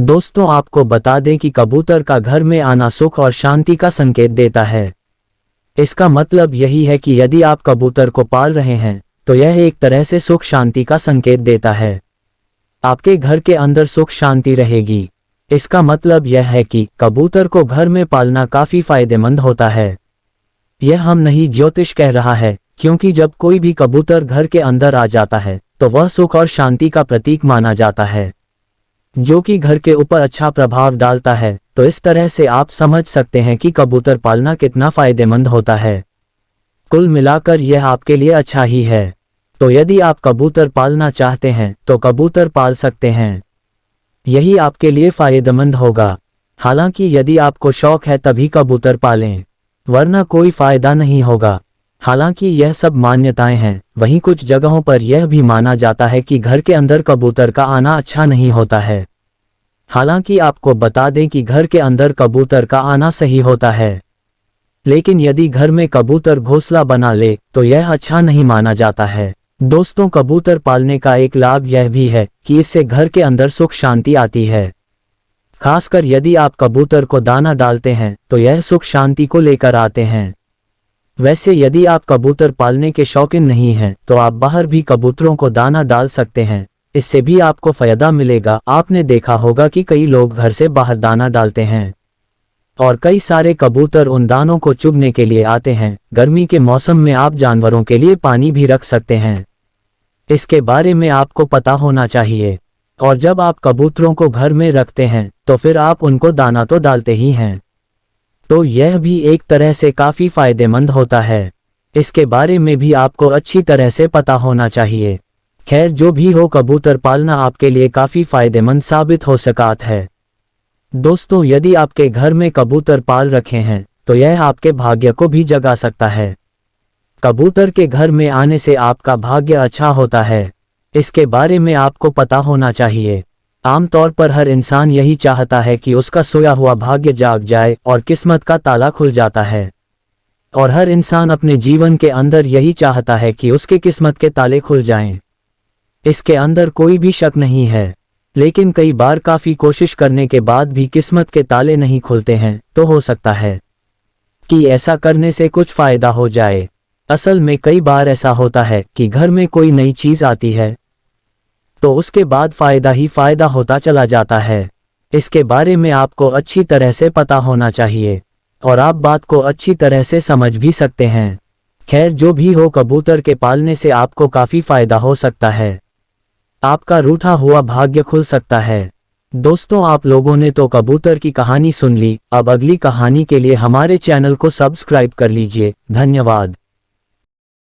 दोस्तों, आपको बता दें कि कबूतर का घर में आना सुख और शांति का संकेत देता है। इसका मतलब यही है कि यदि आप कबूतर को पाल रहे हैं तो यह एक तरह से सुख शांति का संकेत देता है। आपके घर के अंदर सुख शांति रहेगी। इसका मतलब यह है कि कबूतर को घर में पालना काफी फायदेमंद होता है। यह हम नहीं ज्योतिष कह रहा है, क्योंकि जब कोई भी कबूतर घर के अंदर आ जाता है तो वह सुख और शांति का प्रतीक माना जाता है, जो कि घर के ऊपर अच्छा प्रभाव डालता है। तो इस तरह से आप समझ सकते हैं कि कबूतर पालना कितना फायदेमंद होता है। कुल मिलाकर यह आपके लिए अच्छा ही है। तो यदि आप कबूतर पालना चाहते हैं तो कबूतर पाल सकते हैं। यही आपके लिए फायदेमंद होगा। हालांकि यदि आपको शौक है तभी कबूतर पालें, वरना कोई फायदा नहीं होगा। हालांकि यह सब मान्यताएं हैं, वहीं कुछ जगहों पर यह भी माना जाता है कि घर के अंदर कबूतर का आना अच्छा नहीं होता है। हालांकि आपको बता दें कि घर के अंदर कबूतर का आना सही होता है, लेकिन यदि घर में कबूतर घोंसला बना ले तो यह अच्छा नहीं माना जाता है। दोस्तों, कबूतर पालने का एक लाभ यह भी है कि इससे घर के अंदर सुख शांति आती है। खासकर यदि आप कबूतर को दाना डालते हैं तो यह सुख शांति को लेकर आते हैं। वैसे यदि आप कबूतर पालने के शौकीन नहीं हैं तो आप बाहर भी कबूतरों को दाना डाल सकते हैं, इससे भी आपको फायदा मिलेगा। आपने देखा होगा कि कई लोग घर से बाहर दाना डालते हैं और कई सारे कबूतर उन दानों को चुगने के लिए आते हैं। गर्मी के मौसम में आप जानवरों के लिए पानी भी रख सकते हैं, इसके बारे में आपको पता होना चाहिए। और जब आप कबूतरों को घर में रखते हैं तो फिर आप उनको दाना तो डालते ही हैं, तो यह भी एक तरह से काफी फायदेमंद होता है। इसके बारे में भी आपको अच्छी तरह से पता होना चाहिए। खैर, जो भी हो, कबूतर पालना आपके लिए काफी फायदेमंद साबित हो सकता है। दोस्तों, यदि आपके घर में कबूतर पाल रखे हैं तो यह आपके भाग्य को भी जगा सकता है। कबूतर के घर में आने से आपका भाग्य अच्छा होता है, इसके बारे में आपको पता होना चाहिए। आमतौर पर हर इंसान यही चाहता है कि उसका सोया हुआ भाग्य जाग जाए और किस्मत का ताला खुल जाता है। और हर इंसान अपने जीवन के अंदर यही चाहता है कि उसके किस्मत के ताले खुल जाएं। इसके अंदर कोई भी शक नहीं है। लेकिन कई बार काफी कोशिश करने के बाद भी किस्मत के ताले नहीं खुलते हैं, तो हो सकता है कि ऐसा करने से कुछ फायदा हो जाए। असल में कई बार ऐसा होता है कि घर में कोई नई चीज आती है तो उसके बाद फायदा ही फायदा होता चला जाता है। इसके बारे में आपको अच्छी तरह से पता होना चाहिए और आप बात को अच्छी तरह से समझ भी सकते हैं। खैर, जो भी हो, कबूतर के पालने से आपको काफी फायदा हो सकता है। आपका रूठा हुआ भाग्य खुल सकता है। दोस्तों, आप लोगों ने तो कबूतर की कहानी सुन ली। अब अगली कहानी के लिए हमारे चैनल को सब्सक्राइब कर लीजिए। धन्यवाद।